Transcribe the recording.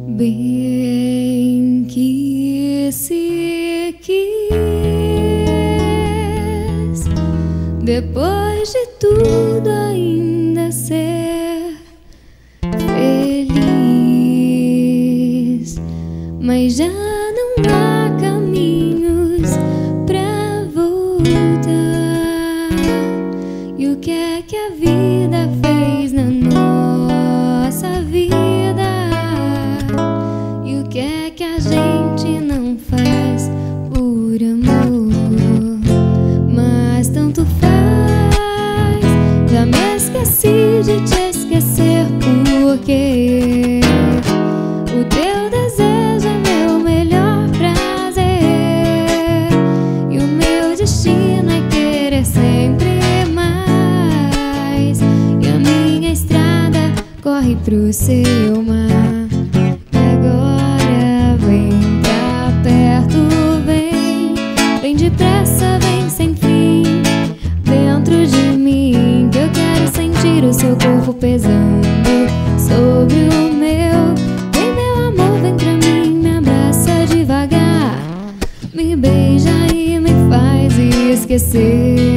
Bem que se quis, depois de tudo ainda ser feliz, mas já não há caminhos pra voltar. E o que é que a vida fez na nossa vida? E o que é que a gente não faz por amor? Mas tanto faz, já me esqueci de te esquecer, porque o teu desejo é meu melhor prazer, e o meu destino é querer sempre mais, e a minha estrada corre pro seu mar. Agora vem pra perto, vem depressa, vem sem fim, dentro de mim, que eu quero sentir o seu corpo pesando sobre o meu. Vem, meu amor, vem pra mim, me abraça devagar, me beija e me faz esquecer.